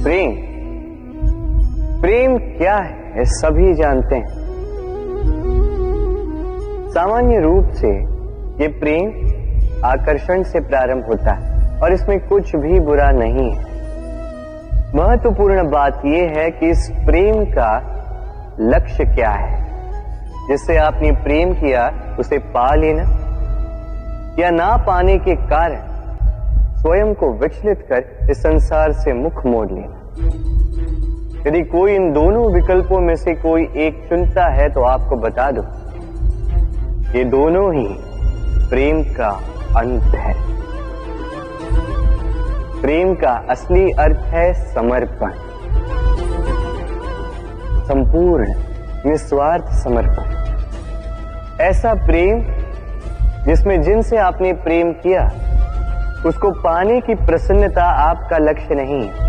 प्रेम प्रेम क्या है सभी जानते हैं। सामान्य रूप से ये प्रेम आकर्षण से प्रारंभ होता है और इसमें कुछ भी बुरा नहीं है। महत्वपूर्ण बात यह है कि इस प्रेम का लक्ष्य क्या है। जिससे आपने प्रेम किया उसे पा लेना या ना पाने के कारण स्वयं को विचलित कर इस संसार से मुख मोड़ लेना। यदि कोई इन दोनों विकल्पों में से कोई एक चुनता है तो आपको बता दो, ये दोनों ही प्रेम का अंत है। प्रेम का असली अर्थ है समर्पण, संपूर्ण निस्वार्थ समर्पण। ऐसा प्रेम जिसमें जिनसे आपने प्रेम किया उसको पाने की प्रसन्नता आपका लक्ष्य नहीं है।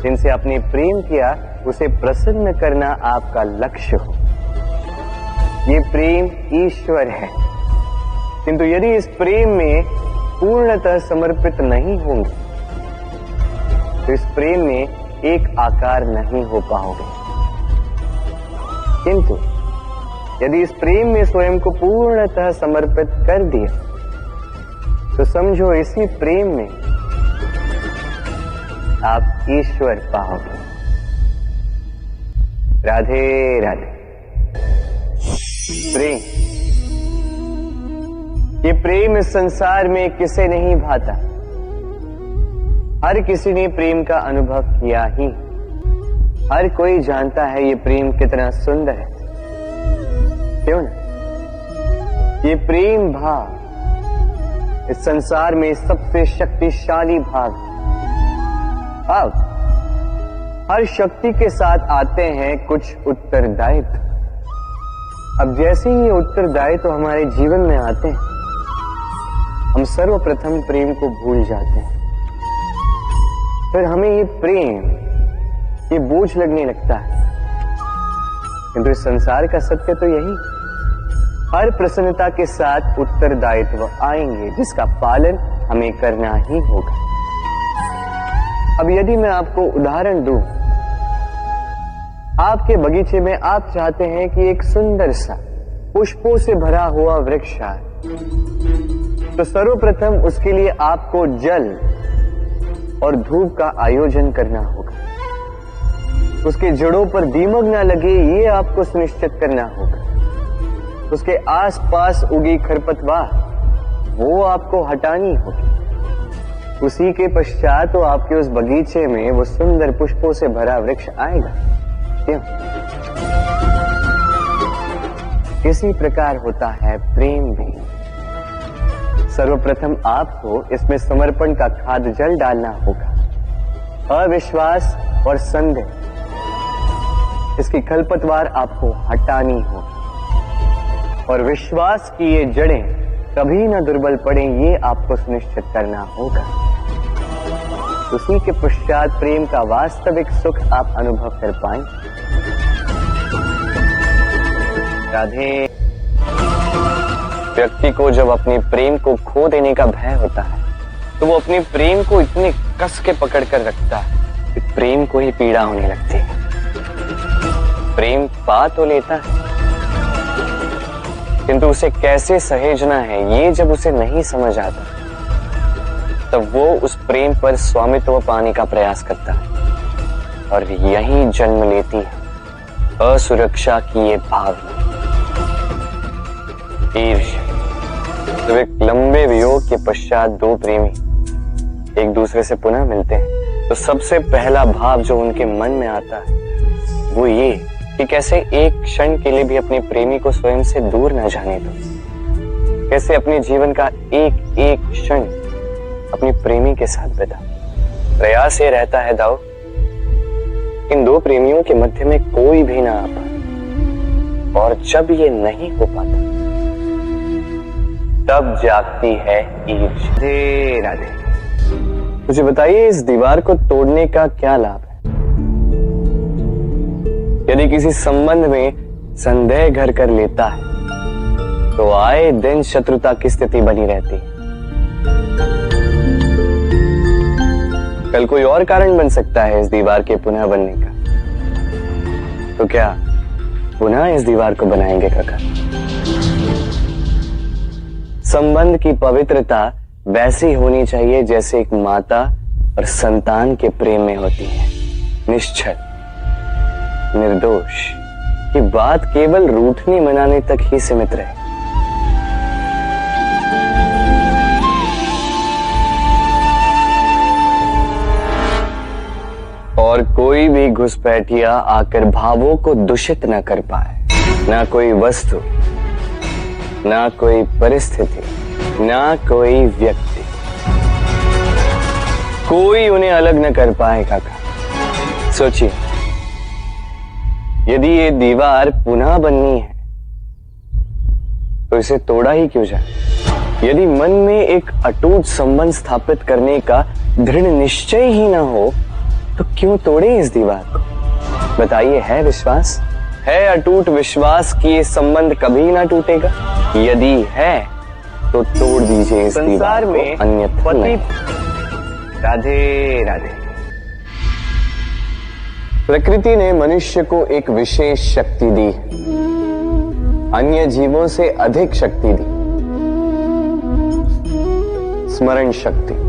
जिनसे आपने प्रेम किया उसे प्रसन्न करना आपका लक्ष्य हो। ये प्रेम ईश्वर है, किंतु यदि इस प्रेम में पूर्णतः समर्पित नहीं होंगे तो इस प्रेम में एक आकार नहीं हो पाओगे। किंतु यदि इस प्रेम में स्वयं को पूर्णतः समर्पित कर दिया तो समझो इसी प्रेम में आप ईश्वर पाओगे। राधे राधे। प्रेम, ये प्रेम इस संसार में किसे नहीं भाता। हर किसी ने प्रेम का अनुभव किया ही। हर कोई जानता है ये प्रेम कितना सुंदर है, क्यों ना। ये प्रेम भाव इस संसार में सबसे शक्तिशाली भाव है। अब हर शक्ति के साथ आते हैं कुछ उत्तरदायित्व। अब जैसे ही ये उत्तरदायित्व हमारे जीवन में आते हैं हम सर्वप्रथम प्रेम को भूल जाते हैं। फिर हमें ये प्रेम ये बोझ लगने लगता है। किंतु इस संसार का सत्य तो यही, हर प्रसन्नता के साथ उत्तरदायित्व आएंगे जिसका पालन हमें करना ही होगा। अब यदि मैं आपको उदाहरण दूं, आपके बगीचे में आप चाहते हैं कि एक सुंदर सा पुष्पों से भरा हुआ वृक्ष आए, तो सर्वप्रथम उसके लिए आपको जल और धूप का आयोजन करना होगा। उसके जड़ों पर दीमक ना लगे ये आपको सुनिश्चित करना होगा। उसके आसपास उगी खरपतवार वो आपको हटानी होगी। उसी के पश्चात तो आपके उस बगीचे में वो सुंदर पुष्पों से भरा वृक्ष आएगा। क्यों? इसी प्रकार होता है प्रेम भी। सर्वप्रथम आपको इसमें समर्पण का खाद जल डालना होगा। अविश्वास और संदेह, इसकी खरपतवार आपको हटानी होगी और विश्वास की ये जड़ें कभी ना दुर्बल पड़ें ये आपको सुनिश्चित करना होगा। उसी के पश्चात प्रेम का वास्तविक सुख आप अनुभव कर पाएंगे। राधे। व्यक्ति को जब अपने प्रेम को खो देने का भय होता है तो वो अपने प्रेम को इतने कस के पकड़ कर रखता है कि प्रेम को ही पीड़ा होने लगती है। प्रेम पा तो लेता है किंतु उसे कैसे सहेजना है ये जब उसे नहीं समझ आता तब वो उस प्रेम पर स्वामित्व पाने का प्रयास करता है और यहीं जन्म लेती है असुरक्षा की ये भावना, ईर्ष्या। जब एक लंबे वियोग के पश्चात दो प्रेमी एक दूसरे से पुनः मिलते हैं तो सबसे पहला भाव जो उनके मन में आता है वो ये कि कैसे एक क्षण के लिए भी अपने प्रेमी को स्वयं से दूर न जाने दो। कैसे अपने जीवन का एक एक क्षण अपने प्रेमी के साथ बिता। प्रयास ये रहता है दाऊ, इन दो प्रेमियों के मध्य में कोई भी ना आ पाए और जब ये नहीं हो पाता तब जागती है ईर्ष्या। राधे राधे। मुझे बताइए इस दीवार को तोड़ने का क्या लाभ है। यदि किसी संबंध में संदेह घर कर लेता है तो आए दिन शत्रुता की स्थिति बनी रहती है। कल कोई और कारण बन सकता है इस दीवार के पुनः बनने का। तो क्या पुनः इस दीवार को बनाएंगे काका? संबंध की पवित्रता वैसी होनी चाहिए जैसे एक माता और संतान के प्रेम में होती है, निश्चल, निर्दोष, कि बात केवल रूठने मनाने तक ही सीमित रहे। और कोई भी घुसपैठिया आकर भावों को दूषित न कर पाए, ना कोई वस्तु, ना कोई परिस्थिति, ना कोई व्यक्ति, कोई उन्हें अलग न कर पाए काका। सोचिए, यदि ये दीवार पुनः बननी है तो इसे तोड़ा ही क्यों जाए? यदि मन में एक अटूट संबंध स्थापित करने का दृढ़ निश्चय ही ना हो तो क्यों तोड़े इस दीवार को? बताइए, है विश्वास, है अटूट विश्वास कि ये संबंध कभी ना टूटेगा? यदि है तो तोड़ दीजिए इस दीवार में, अन्यथा नहीं। राधे राधे। प्रकृति ने मनुष्य को एक विशेष शक्ति दी, अन्य जीवों से अधिक शक्ति दी, स्मरण शक्ति।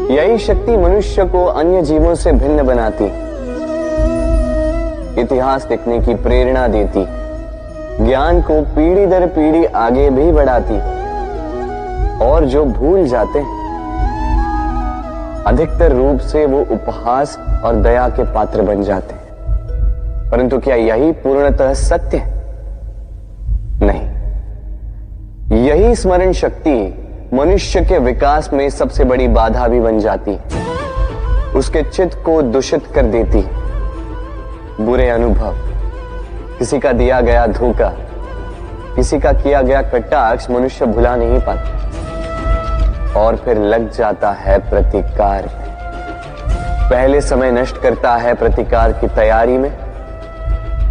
यही शक्ति मनुष्य को अन्य जीवों से भिन्न बनाती, इतिहास लिखने की प्रेरणा देती, ज्ञान को पीढ़ी दर पीढ़ी आगे भी बढ़ाती, और जो भूल जाते हैं अधिकतर रूप से वो उपहास और दया के पात्र बन जाते हैं। परंतु क्या यही पूर्णतः सत्य है? नहीं। यही स्मरण शक्ति मनुष्य के विकास में सबसे बड़ी बाधा भी बन जाती है, उसके चित्त को दूषित कर देती। बुरे अनुभव, किसी का दिया गया धोखा, किसी का किया गया कटाक्ष मनुष्य भुला नहीं पाता, और फिर लग जाता है प्रतिकार में। पहले समय नष्ट करता है प्रतिकार की तैयारी में,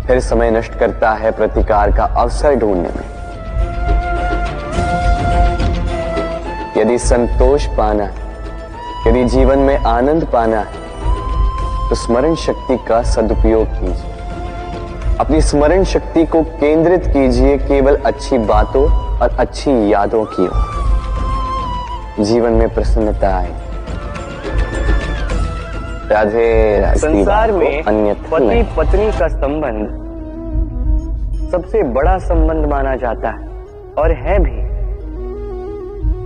फिर समय नष्ट करता है प्रतिकार का अवसर ढूंढने में। यदि संतोष पाना है, यदि जीवन में आनंद पाना है, तो स्मरण शक्ति का सदुपयोग कीजिए। अपनी स्मरण शक्ति को केंद्रित कीजिए केवल अच्छी बातों और अच्छी यादों की ओर। जीवन में प्रसन्नता आए। राधे राधे। संसार में पति पत्नी का संबंध सबसे बड़ा संबंध माना जाता है, और है भी।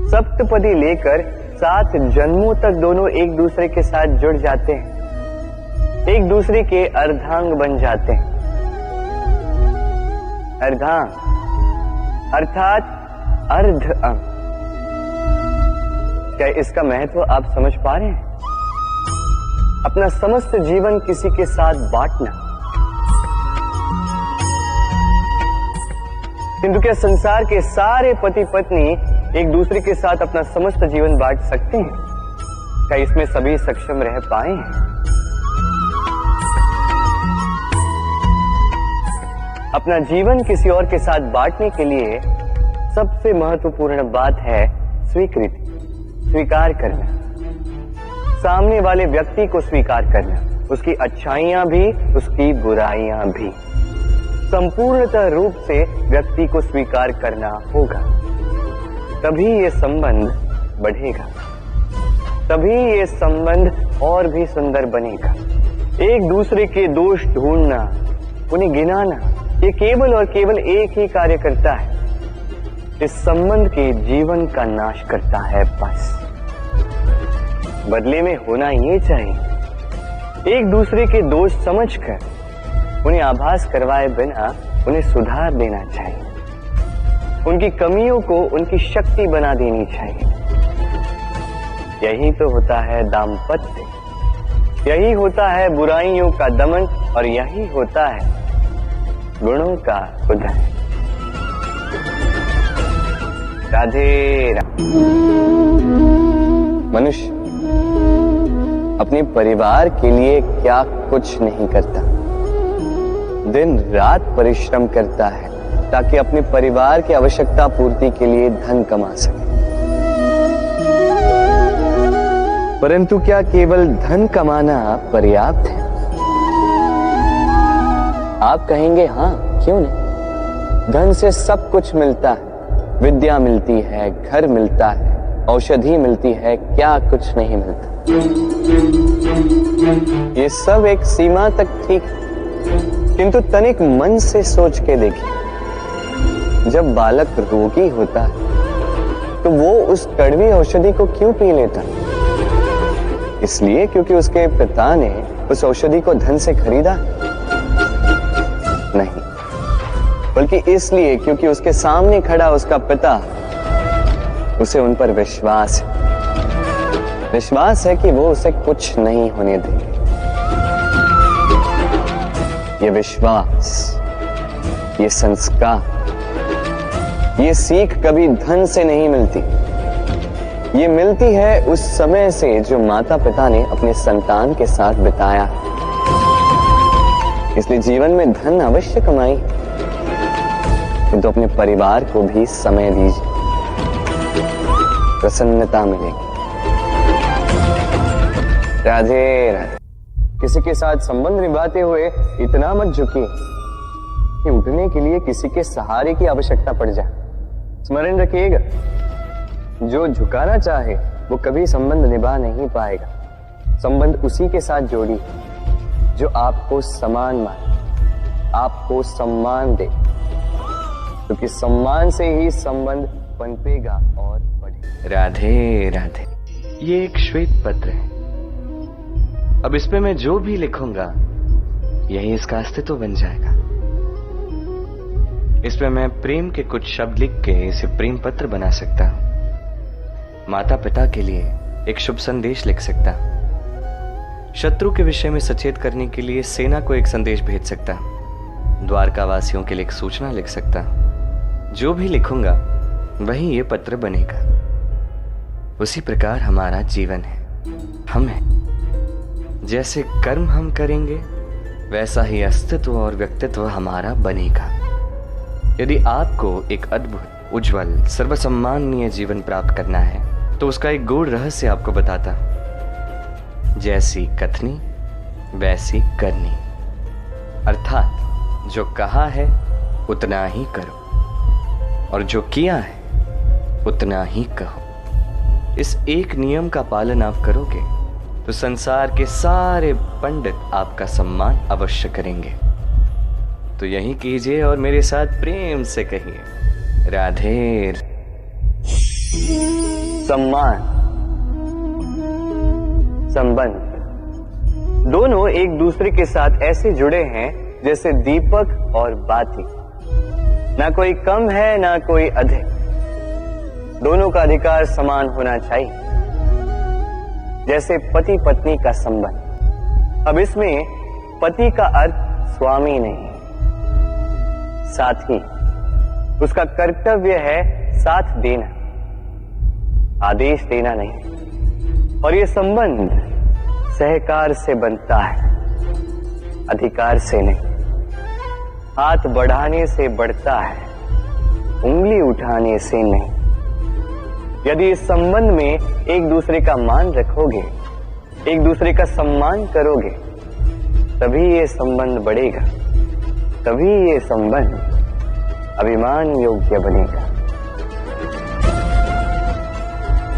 सप्तपदी लेकर 7 जन्मों तक दोनों एक दूसरे के साथ जुड़ जाते हैं, एक दूसरे के अर्धांग बन जाते हैं। अर्धांग अर्थात अर्ध अंग। क्या इसका महत्व आप समझ पा रहे हैं? अपना समस्त जीवन किसी के साथ बांटना। किंतु क्या संसार के सारे पति पत्नी एक दूसरे के साथ अपना समस्त जीवन बांट सकते हैं? क्या इसमें सभी सक्षम रह पाए हैं? अपना जीवन किसी और के साथ बांटने के लिए सबसे महत्वपूर्ण बात है स्वीकृति, स्वीकार करना। सामने वाले व्यक्ति को स्वीकार करना, उसकी अच्छाइयां भी, उसकी बुराइयां भी। संपूर्णतः रूप से व्यक्ति को स्वीकार करना होगा, तभी ये संबंध बढ़ेगा, तभी ये संबंध और भी सुंदर बनेगा। एक दूसरे के दोष ढूंढना, उन्हें गिनाना, ये केवल और केवल एक ही कार्य करता है, इस संबंध के जीवन का नाश करता है। बस बदले में होना ये चाहिए, एक दूसरे के दोष समझकर, उन्हें आभास करवाए बिना उन्हें सुधार देना चाहिए, उनकी कमियों को उनकी शक्ति बना देनी चाहिए। यही तो होता है दाम्पत्य, यही होता है बुराइयों का दमन, और यही होता है गुणों का उदय। राधे राधे। मनुष्य अपने परिवार के लिए क्या कुछ नहीं करता, दिन रात परिश्रम करता है ताकि अपने परिवार की आवश्यकता पूर्ति के लिए धन कमा सके। परंतु क्या केवल धन कमाना पर्याप्त है? आप कहेंगे हाँ, क्यों नहीं? धन से सब कुछ मिलता है, विद्या मिलती है, घर मिलता है, औषधि मिलती है, क्या कुछ नहीं मिलता? ये सब एक सीमा तक ठीक है, किंतु तनिक मन से सोच के देखिए, जब बालक रोगी होता है तो वो उस कड़वी औषधि को क्यों पी लेता? इसलिए क्योंकि उसके पिता ने उस औषधि को धन से खरीदा? नहीं, बल्कि इसलिए क्योंकि उसके सामने खड़ा उसका पिता, उसे उन पर विश्वास है कि वो उसे कुछ नहीं होने देंगे। ये विश्वास, ये संस्कार, ये सीख कभी धन से नहीं मिलती। ये मिलती है उस समय से जो माता पिता ने अपने संतान के साथ बिताया। इसलिए जीवन में धन अवश्य कमाई, किंतु अपने परिवार को भी समय दीजिए, प्रसन्नता मिलेगी। राधे राधे। किसी के साथ संबंध निभाते हुए इतना मत झुकिए कि उठने के लिए किसी के सहारे की आवश्यकता पड़ जाए। स्मरण रखिएगा, जो झुकाना चाहे वो कभी संबंध निभा नहीं पाएगा। संबंध उसी के साथ जोड़ी जो आपको समान माने, आपको सम्मान दे, क्योंकि सम्मान से ही संबंध पनपेगा और बढ़ेगा। राधे राधे। ये एक श्वेत पत्र है। अब इस पे मैं जो भी लिखूंगा यही इसका अस्तित्व बन जाएगा। इस पे मैं प्रेम के कुछ शब्द लिख के इसे प्रेम पत्र बना सकता हूं। माता पिता के लिए एक शुभ संदेश लिख सकता हूं। शत्रु के विषय में सचेत करने के लिए सेना को एक संदेश भेज सकता हूं। द्वारका वासियों के लिए एक सूचना लिख सकता हूं। जो भी लिखूंगा वही ये पत्र बनेगा। उसी प्रकार हमारा जीवन है, हम हैं। जैसे कर्म हम करेंगे वैसा ही अस्तित्व और व्यक्तित्व हमारा बनेगा। यदि आपको एक अद्भुत, उज्जवल, सर्वसम्माननीय जीवन प्राप्त करना है तो उसका एक गूढ़ रहस्य आपको बताता। जैसी कथनी वैसी करनी, अर्थात जो कहा है उतना ही करो और जो किया है उतना ही कहो। इस एक नियम का पालन आप करोगे तो संसार के सारे पंडित आपका सम्मान अवश्य करेंगे। तो यही कीजिए और मेरे साथ प्रेम से कहिए, राधे। सम्मान, संबंध दोनों एक दूसरे के साथ ऐसे जुड़े हैं जैसे दीपक और बाती। ना कोई कम है ना कोई अधिक, दोनों का अधिकार समान होना चाहिए। जैसे पति पत्नी का संबंध। अब इसमें पति का अर्थ स्वामी नहीं, साथी। उसका कर्तव्य है साथ देना, आदेश देना नहीं। और ये संबंध सहकार से बनता है, अधिकार से नहीं। हाथ बढ़ाने से बढ़ता है, उंगली उठाने से नहीं। यदि इस संबंध में एक दूसरे का मान रखोगे, एक दूसरे का सम्मान करोगे, तभी ये संबंध बढ़ेगा, तभी ये संबंध अभिमान योग्य बनेगा।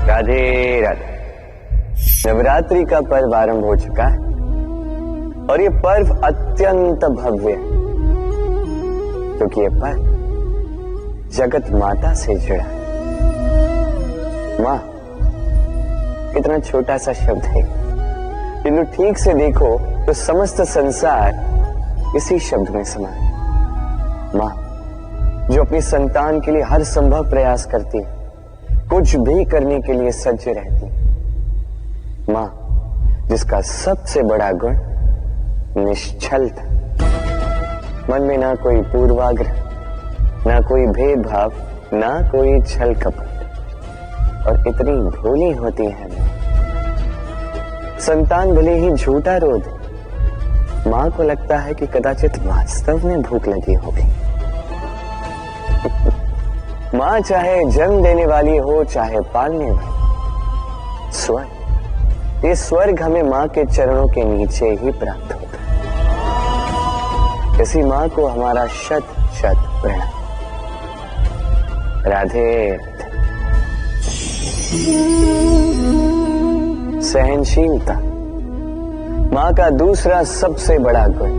राधे राधे। नवरात्रि का पर्व आरंभ हो चुका है और ये पर्व अत्यंत भव्य है, क्योंकि ये पर्व जगत माता से जुड़ा है। मां कितना छोटा सा शब्द है, किंतु ठीक से देखो तो समस्त संसार इसी शब्द में समा है। मां जो अपनी संतान के लिए हर संभव प्रयास करती है, कुछ भी करने के लिए सज्ज रहती है। मां जिसका सबसे बड़ा गुण निश्चलता, मन में ना कोई पूर्वाग्रह, ना कोई भेदभाव, ना कोई छल कपट, और इतनी भोली होती है। संतान भले ही झूठा रो दे, मां को लगता है कि कदाचित वास्तव में भूख लगी होगी। मां चाहे जन्म देने वाली हो चाहे पालने वाली, स्वयं ये स्वर्ग हमें माँ के चरणों के नीचे ही प्राप्त होता है। इसी माँ को हमारा शत शत प्रणाम। राधे। सहनशीलता माँ का दूसरा सबसे बड़ा गुण।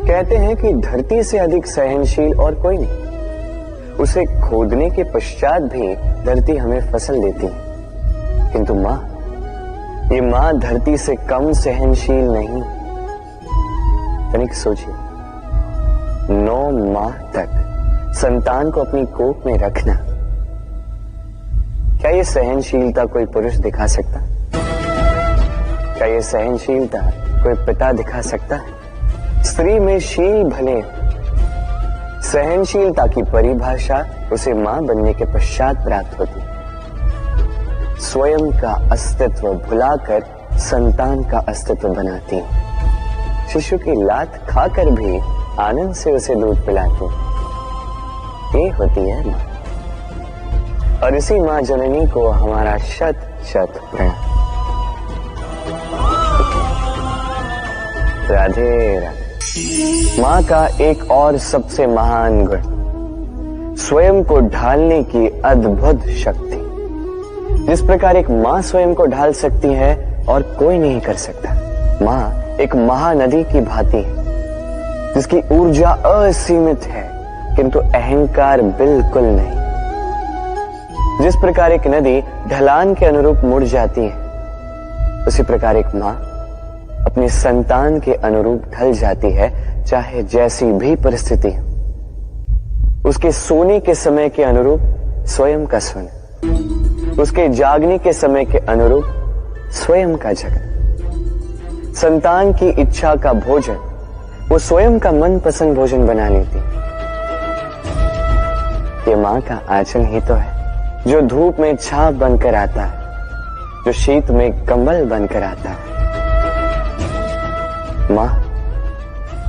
कहते हैं कि धरती से अधिक सहनशील और कोई नहीं। उसे खोदने के पश्चात भी धरती हमें फसल देती है, किंतु माँ, ये माँ धरती से कम सहनशील नहीं। तनिक सोचिए, 9 माह तक संतान को अपनी कोख में रखना, क्या ये सहनशीलता कोई पुरुष दिखा सकता? क्या ये सहनशीलता कोई पिता दिखा सकता है? स्त्री में शील भले, सहनशीलता की परिभाषा उसे मां बनने के पश्चात प्राप्त होती है। स्वयं का अस्तित्व भुलाकर संतान का अस्तित्व बनाती है। शिशु की लात खाकर भी आनंद से उसे दूध पिलाती है। ये होती है मां। और इसी मां जननी को हमारा शत शत प्रणाम। राधे राधे। मां का एक और सबसे महान गुण, स्वयं को ढालने की अद्भुत शक्ति। जिस प्रकार एक मां स्वयं को ढाल सकती है और कोई नहीं कर सकता। मां एक महानदी की भांति है, जिसकी ऊर्जा असीमित है किंतु अहंकार बिल्कुल नहीं। जिस प्रकार एक नदी ढलान के अनुरूप मुड़ जाती है, उसी प्रकार एक मां अपनी संतान के अनुरूप ढल जाती है, चाहे जैसी भी परिस्थिति हो। उसके सोने के समय के अनुरूप स्वयं का सोना, उसके जागने के समय के अनुरूप स्वयं का जगना। संतान की इच्छा का भोजन वो स्वयं का मनपसंद भोजन बना लेती। ये मां का आंचल ही तो है, जो धूप में छाप बनकर आता है, जो शीत में कंबल बनकर आता है।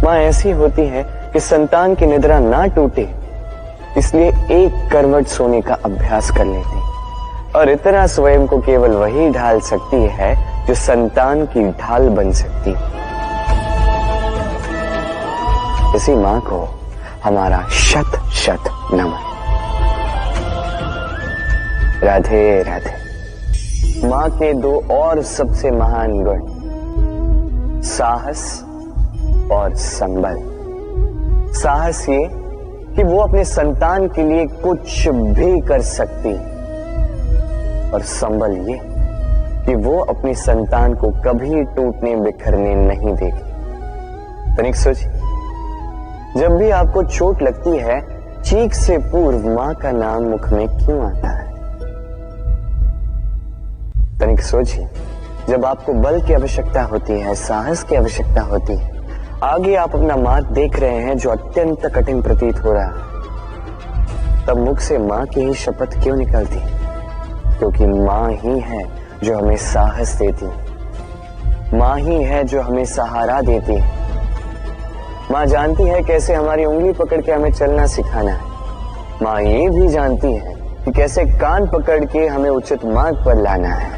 मां ऐसी होती है कि संतान की निद्रा ना टूटे, इसलिए एक करवट सोने का अभ्यास कर लेती, और इतना स्वयं को केवल वही ढाल सकती है जो संतान की ढाल बन सकती है। इसी मां को हमारा शत शत नमन। राधे राधे। मां के 2 और सबसे महान गुण, साहस और संबल। साहस ये कि वो अपने संतान के लिए कुछ भी कर सकती है, और संबल ये कि वो अपनी संतान को कभी टूटने बिखरने नहीं देगी। तनिक सोचिए, जब भी आपको चोट लगती है, चीख से पूर्व मां का नाम मुख में क्यों आता है? तनिक सोचिए, जब आपको बल की आवश्यकता होती है, साहस की आवश्यकता होती है, आगे आप अपना मार्ग देख रहे हैं जो अत्यंत कठिन प्रतीत हो रहा है, तब मुख से मां की ही शपथ क्यों निकलती? क्योंकि मां ही है जो हमें साहस देती है, मां ही है जो हमें सहारा देती है। मां जानती है कैसे हमारी उंगली पकड़ के हमें चलना सिखाना है। मां ये भी जानती है कि कैसे कान पकड़ के हमें उचित मार्ग पर लाना है।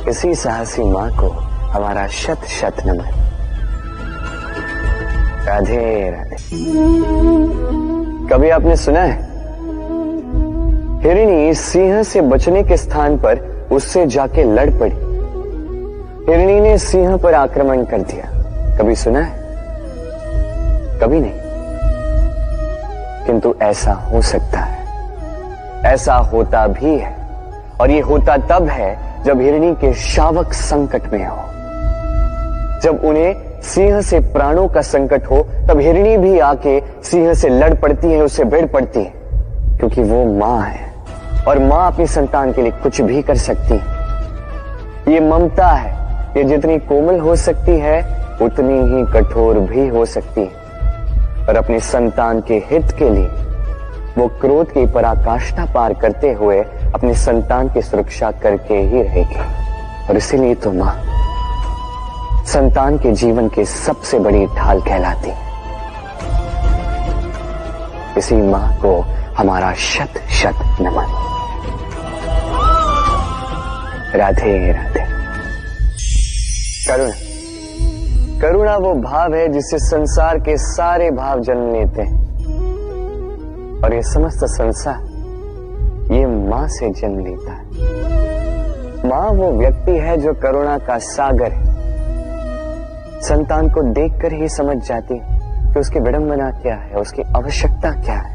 इसी साहसी मां को हमारा शत शत नमन। राधे राधे। कभी आपने सुना है, हिरणी सिंह से बचने के स्थान पर उससे जाके लड़ पड़ी। हिरणी ने सिंह पर आक्रमण कर दिया। कभी सुना है? कभी नहीं। किंतु ऐसा हो सकता है, ऐसा होता भी है, और ये होता तब है जब हिरणी के शावक संकट में हो। जब उन्हें सिंह से प्राणों का संकट हो, तब हिरणी भी आके सिंह से लड़ पड़ती है, उससे भिड़ पड़ती है, क्योंकि वो मां है, और मां अपनी संतान के लिए कुछ भी कर सकती है। ये ममता है, ये जितनी कोमल हो सकती है उतनी ही कठोर भी हो सकती है, और अपनी संतान के हित के लिए वो क्रोध की पराकाष्ठा पार करते हुए अपनी संतान की सुरक्षा करके ही रहेगी। और इसीलिए तो मां संतान के जीवन की सबसे बड़ी ढाल कहलाती। इसी मां को हमारा शत शत नमन। राधे राधे। करुणा, करुणा वो भाव है जिससे संसार के सारे भाव जन्म लेते हैं, और ये समस्त संसार ये मां से जन्म लेता है। मां वो व्यक्ति है जो करुणा का सागर है। संतान को देखकर ही समझ जाती है कि उसकी विडंबना क्या है, उसकी आवश्यकता क्या है।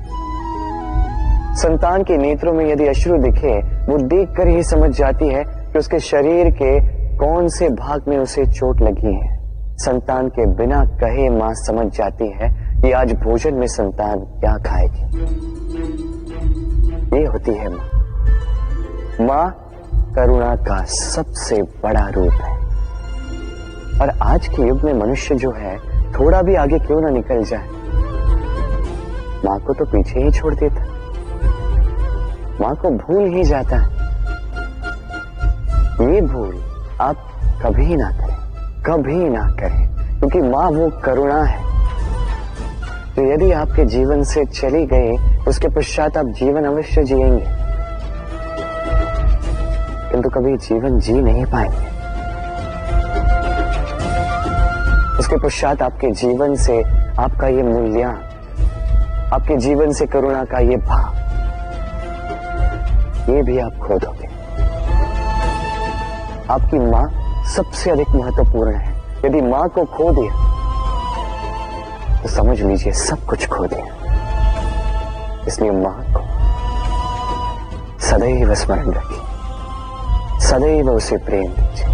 संतान के नेत्रों में यदि अश्रु दिखे, वो देखकर ही समझ जाती है कि उसके शरीर के कौन से भाग में उसे चोट लगी है। संतान के बिना कहे मां समझ जाती है कि आज भोजन में संतान क्या खाएगी। ये होती है मां। मां करुणा का सबसे बड़ा रूप है। और आज के युग में मनुष्य जो है, थोड़ा भी आगे क्यों ना निकल जाए, मां को तो पीछे ही छोड़ देता, मां को भूल ही जाता है। ये भूल आप कभी ना करें, कभी ना करें, क्योंकि मां वो करुणा है तो यदि आपके जीवन से चली गई, उसके पश्चात आप जीवन अवश्य जिएंगे, किंतु कभी जीवन जी नहीं पाएंगे। उसके पश्चात आपके जीवन से आपका ये मूल्यांकन, आपके जीवन से करुणा का ये भाव, ये भी आप खो दोगे। आपकी मां सबसे अधिक महत्वपूर्ण है। यदि मां को खो दिया तो समझ लीजिए सब कुछ खो दिया। इसलिए मां को सदैव स्मरण रखिए, सदैव उसे प्रेम दीजिए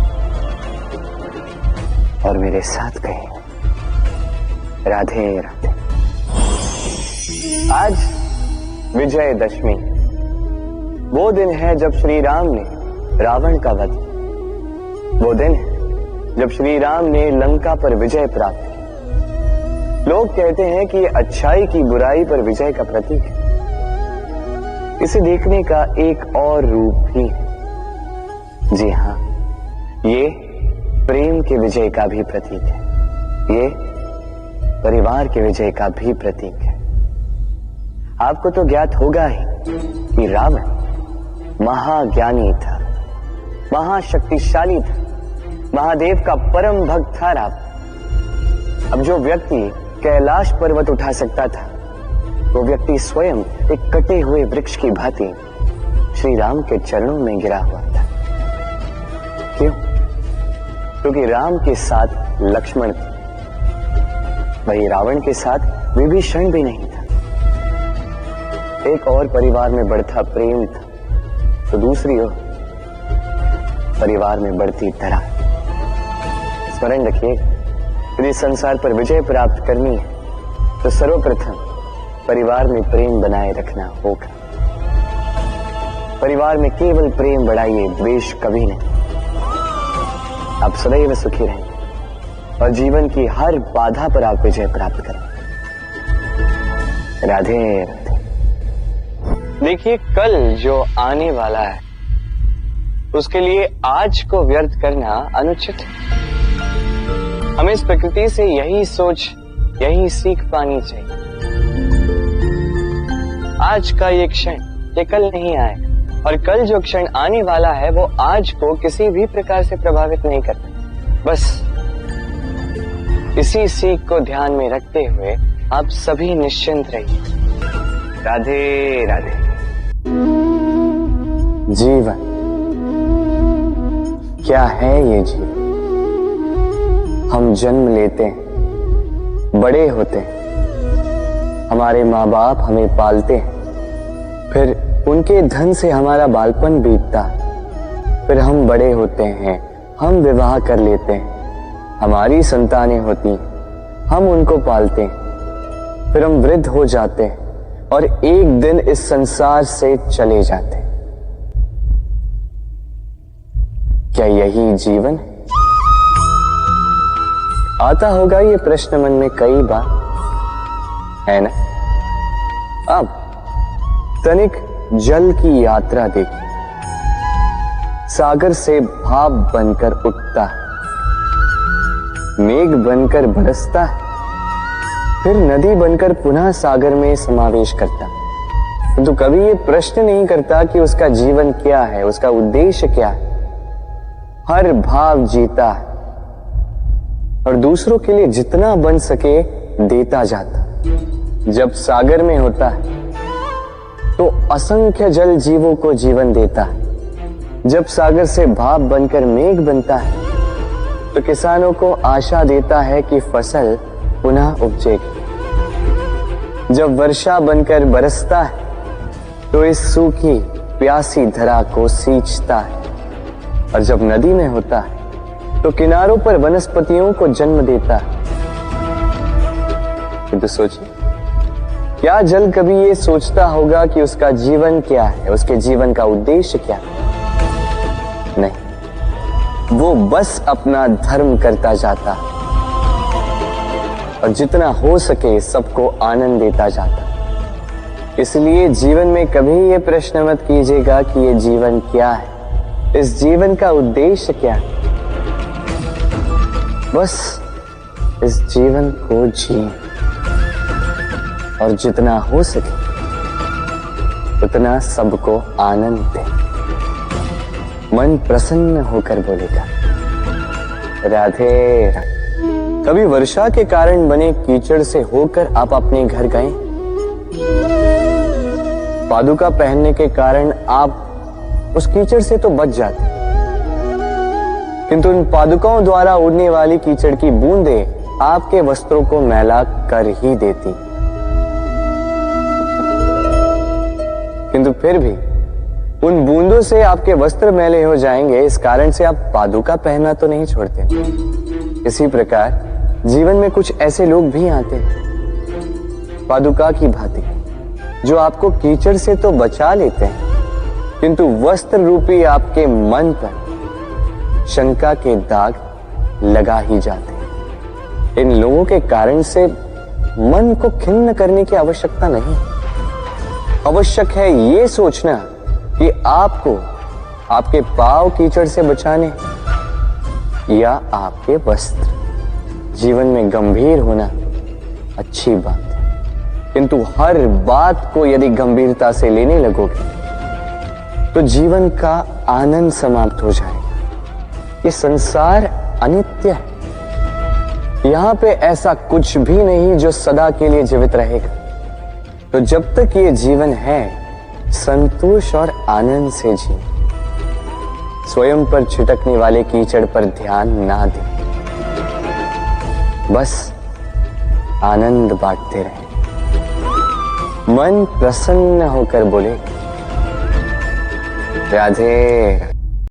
और मेरे साथ कहिए राधे राधे। आज विजयदशमी, वो दिन है जब श्री राम ने रावण का वध, वो दिन है जब श्री राम ने लंका पर विजय प्राप्त की। लोग कहते हैं कि ये अच्छाई की बुराई पर विजय का प्रतीक है। इसे देखने का एक और रूप भी है। जी हां, ये प्रेम के विजय का भी प्रतीक है, ये परिवार के विजय का भी प्रतीक है। आपको तो ज्ञात होगा ही कि रावण महाज्ञानी था, महाशक्तिशाली था, महादेव का परम भक्त था रावण। अब जो व्यक्ति कैलाश पर्वत उठा सकता था, वो व्यक्ति स्वयं एक कटे हुए वृक्ष की भांति श्री राम के चरणों में गिरा हुआ था। क्यों? क्योंकि राम के साथ लक्ष्मण था, वही रावण के साथ विभीषण भी नहीं था। एक और परिवार में बढ़ता प्रेम था, तो दूसरी ओर परिवार में बढ़ती दरार। स्मरण रखिए, यदि संसार पर विजय प्राप्त करनी है तो सर्वप्रथम परिवार में प्रेम बनाए रखना होगा। परिवार में केवल प्रेम बढ़ाइए, द्वेष कभी नहीं। आप सदैव सुखी रहेंगे और जीवन की हर बाधा पर आप विजय प्राप्त करेंगे। राधे राधे। देखिए, कल जो आने वाला है उसके लिए आज को व्यर्थ करना अनुचित है। हमें इस प्रकृति से यही सोच, यही सीख पानी चाहिए। आज का ये क्षण ये कल नहीं आएगा, और कल जो क्षण आने वाला है वो आज को किसी भी प्रकार से प्रभावित नहीं करता। बस इसी सीख को ध्यान में रखते हुए आप सभी निश्चिंत रहिए। राधे राधे। जीवन क्या है ये जीवन? हम जन्म लेते हैं, बड़े होते हैं, हमारे माँ बाप हमें पालते हैं, फिर उनके धन से हमारा बालपन बीतता, फिर हम बड़े होते हैं, हम विवाह कर लेते हैं, हमारी संतानें होती हैं, हम उनको पालते हैं, फिर हम वृद्ध हो जाते हैं और एक दिन इस संसार से चले जाते हैं। क्या यही जीवन है? आता होगा ये प्रश्न मन में कई बार, है ना? अब तनिक जल की यात्रा देखिए। सागर से भाप बनकर उठता है, मेघ बनकर बरसता है, फिर नदी बनकर पुनः सागर में समावेश करता है। तो कभी ये प्रश्न नहीं करता कि उसका जीवन क्या है, उसका उद्देश्य क्या है। हर भाव जीता है और दूसरों के लिए जितना बन सके देता जाता। जब सागर में होता है तो असंख्य जल जीवों को जीवन देता है। जब सागर से भाप बनकर मेघ बनता है तो किसानों को आशा देता है कि फसल पुनः उपजेगी। जब वर्षा बनकर बरसता है तो इस सूखी प्यासी धरा को सींचता है। और जब नदी में होता है तो किनारों पर वनस्पतियों को जन्म देता है। तो सोचिए, क्या जल कभी ये सोचता होगा कि उसका जीवन क्या है, उसके जीवन का उद्देश्य क्या है? नहीं, वो बस अपना धर्म करता जाता और जितना हो सके सबको आनंद देता जाता। इसलिए जीवन में कभी ये प्रश्न मत कीजिएगा कि ये जीवन क्या है, इस जीवन का उद्देश्य क्या है। बस इस जीवन को जिए और जितना हो सके उतना सबको आनंद दे। मन प्रसन्न होकर बोलेगा राधे राधे। कभी वर्षा के कारण बने कीचड़ से होकर आप अपने घर गए? पादुका पहनने के कारण आप उस कीचड़ से तो बच जाते, किंतु उन पादुकाओं द्वारा उड़ने वाली कीचड़ की बूंदें आपके वस्त्रों को मैला कर ही देती। किंतु फिर भी उन बूंदों से आपके वस्त्र मैले हो जाएंगे, इस कारण से आप पादुका पहनना तो नहीं छोड़ते। इसी प्रकार जीवन में कुछ ऐसे लोग भी आते हैं पादुका की भांति, जो आपको कीचड़ से तो बचा लेते हैं, किंतु वस्त्र रूपी आपके मन पर शंका के दाग लगा ही जाते हैं। इन लोगों के कारण से मन को खिन्न करने की आवश्यकता नहीं। आवश्यक है ये सोचना कि आपको आपके पांव कीचड़ से बचाने या आपके वस्त्र। जीवन में गंभीर होना अच्छी बात है, किंतु हर बात को यदि गंभीरता से लेने लगोगे तो जीवन का आनंद समाप्त हो जाएगा। ये संसार अनित्य है, यहां पे ऐसा कुछ भी नहीं जो सदा के लिए जीवित रहेगा। तो जब तक ये जीवन है, संतोष और आनंद से जी। स्वयं पर छिटकने वाले कीचड़ पर ध्यान ना दें, बस आनंद बांटते रहें। मन प्रसन्न होकर बोले राधे।